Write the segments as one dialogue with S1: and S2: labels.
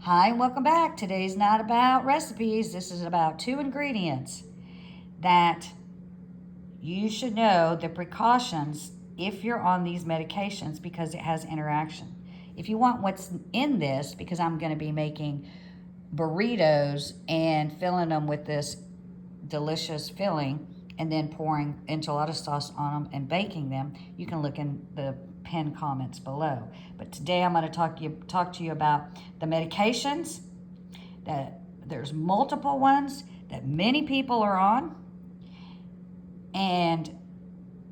S1: Hi, and welcome back. Today's not about recipes. This is about two ingredients that you should know the precautions if you're on these medications because it has interaction. If you want what's in this, because I'm going to be making burritos and filling them with this delicious filling and then pouring enchilada sauce on them and baking them, you can look in the pinned comments below. But today I'm going to talk to you about the medications that there's multiple ones that many people are on, and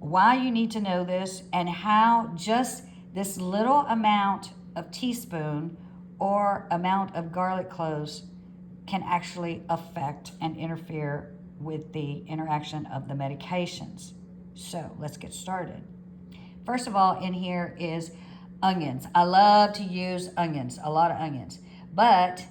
S1: why you need to know this, and how just this little amount of teaspoon or amount of garlic cloves can actually affect and interfere with the interaction of the medications. So let's get started. First of all, in here is onions. I love to use onions, a lot of onions, but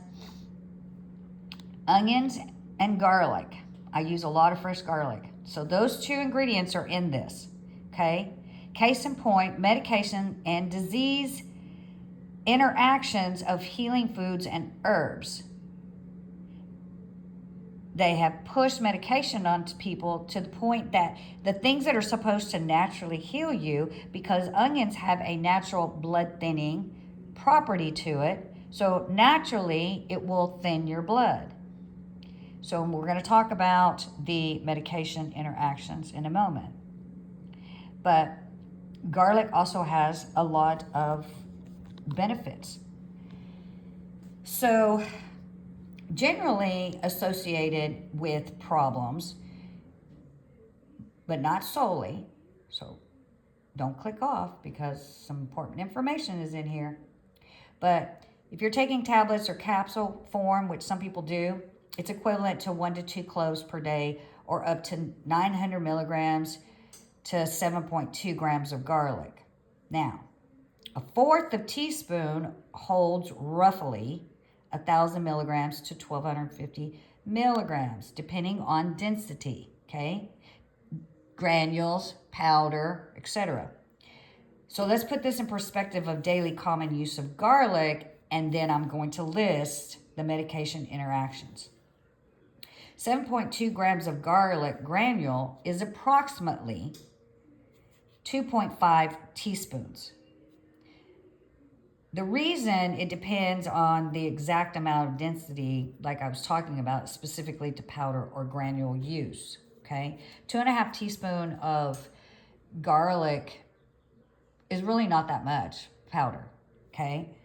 S1: onions and garlic. I use a lot of fresh garlic. So those two ingredients are in this, okay? Case in point, medication and disease interactions of healing foods and herbs. They have pushed medication onto people to the point that the things that are supposed to naturally heal you, because onions have a natural blood thinning property to it, so naturally it will thin your blood. So we're going to talk about the medication interactions in a moment. But garlic also has a lot of benefits. So generally associated with problems, but not solely. So don't click off because some important information is in here. But if you're taking tablets or capsule form, which some people do, it's equivalent to 1 to 2 cloves per day, or up to 900 milligrams to 7.2 grams of garlic. Now, a fourth of teaspoon holds roughly 1,000 milligrams to 1,250 milligrams, depending on density, okay? Granules, powder, etc. So let's put this in perspective of daily common use of garlic, and then I'm going to list the medication interactions. 7.2 grams of garlic granule is approximately 2.5 teaspoons. The reason it depends on the exact amount of density, like I was talking about, specifically to powder or granule use, okay? 2.5 teaspoon of garlic is really not that much powder, okay?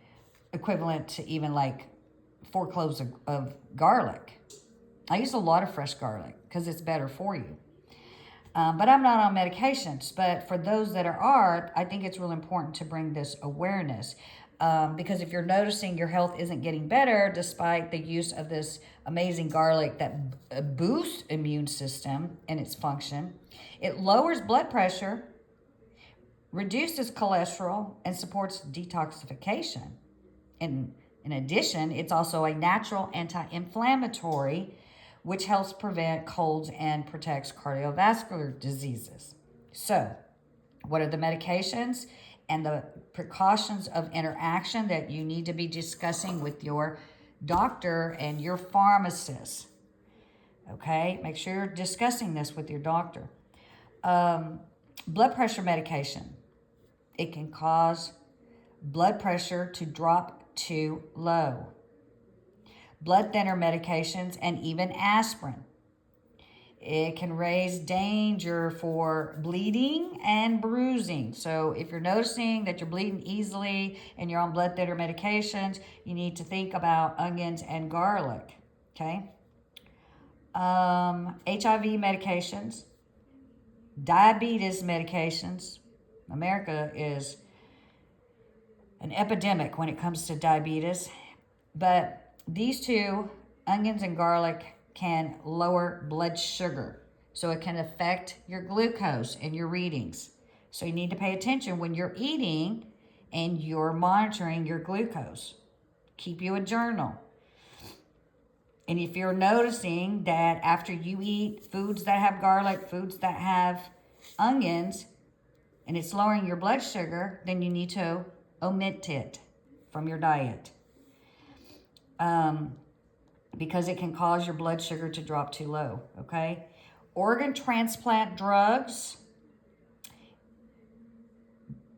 S1: Equivalent to even like 4 cloves of garlic. I use a lot of fresh garlic because it's better for you. But I'm not on medications. But for those that are, I think it's really important to bring this awareness. Because if you're noticing your health isn't getting better despite the use of this amazing garlic that boosts immune system and its function, it lowers blood pressure, reduces cholesterol, and supports detoxification. And in addition, it's also a natural anti-inflammatory, which helps prevent colds and protects cardiovascular diseases. So, what are the medications and the precautions of interaction that you need to be discussing with your doctor and your pharmacist? Okay, make sure you're discussing this with your doctor. Blood pressure medication. It can cause blood pressure to drop too low. Blood thinner medications, and even aspirin. It can raise danger for bleeding and bruising. So if you're noticing that you're bleeding easily and you're on blood thinner medications, you need to think about onions and garlic, okay? HIV medications, diabetes medications. America is an epidemic when it comes to diabetes, but these two, onions and garlic, can lower blood sugar. So it can affect your glucose and your readings. So you need to pay attention when you're eating and you're monitoring your glucose. Keep you a journal. And if you're noticing that after you eat foods that have garlic, foods that have onions, and it's lowering your blood sugar, then you need to omit it from your diet. because it can cause your blood sugar to drop too low, okay? Organ transplant drugs.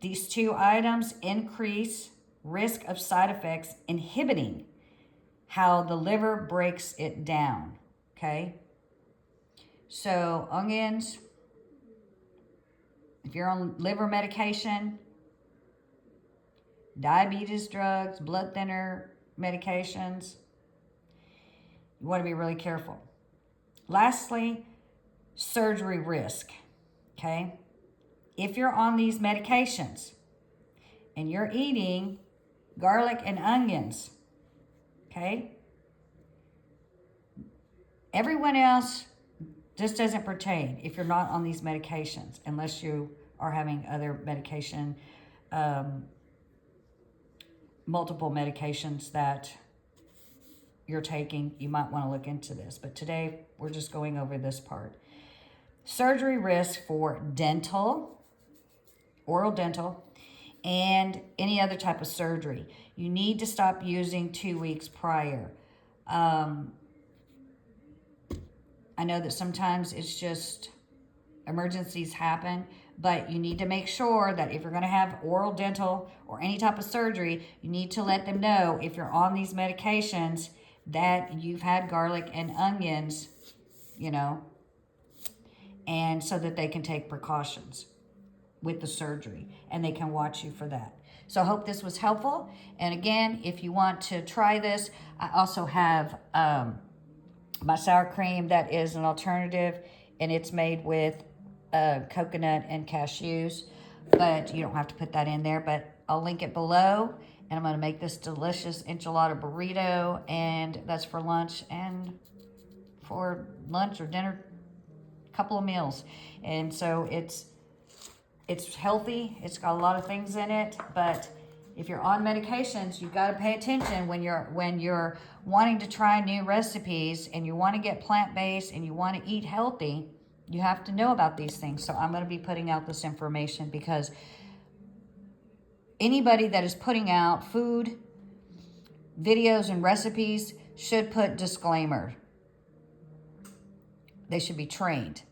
S1: These two items increase risk of side effects, inhibiting how the liver breaks it down, okay? So onions, if you're on liver medication, diabetes drugs, blood thinner medications, you want to be really careful. Lastly, surgery risk, okay? If you're on these medications and you're eating garlic and onions, okay? Everyone else, this doesn't pertain if you're not on these medications, unless you are having other medication, multiple medications that you're taking. You might want to look into this. But today, we're just going over this part. Surgery risk for dental, oral dental, and any other type of surgery. You need to stop using 2 weeks prior. I know that sometimes it's just emergencies happen, but you need to make sure that if you're going to have oral, dental, or any type of surgery, you need to let them know if you're on these medications that you've had garlic and onions, you know, and so that they can take precautions with the surgery and they can watch you for that. So I hope this was helpful. And again, if you want to try this, I also have my sour cream that is an alternative, and it's made with coconut and cashews, but you don't have to put that in there, but I'll link it below. And I'm going to make this delicious enchilada burrito, and that's for lunch and for lunch or dinner, a couple of meals. And so it's healthy. It's got a lot of things in it, but if you're on medications, you've got to pay attention when you're wanting to try new recipes and you want to get plant-based and you want to eat healthy. You have to know about these things. So I'm going to be putting out this information because anybody that is putting out food videos and recipes should put disclaimer. They should be trained.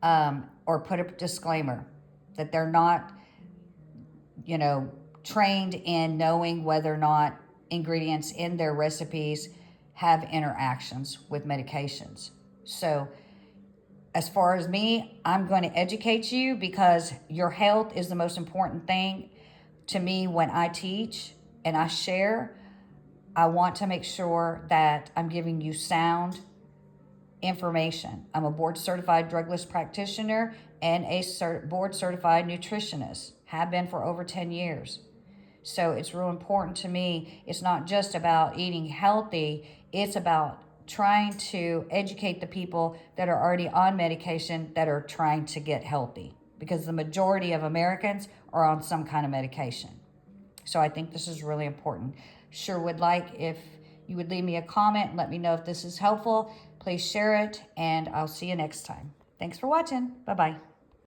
S1: Or put a disclaimer that they're not, you know, trained in knowing whether or not ingredients in their recipes have interactions with medications. So as far as me, I'm going to educate you because your health is the most important thing to me when I teach and I share. I want to make sure that I'm giving you sound information. I'm a board-certified drugless practitioner and a board-certified nutritionist. Have been for over 10 years. So it's real important to me. It's not just about eating healthy. It's about trying to educate the people that are already on medication that are trying to get healthy, because the majority of Americans are on some kind of medication. So I think this is really important. Sure would like if you would leave me a comment and let me know if this is helpful. Please share it, and I'll see you next time. Thanks for watching. Bye-bye.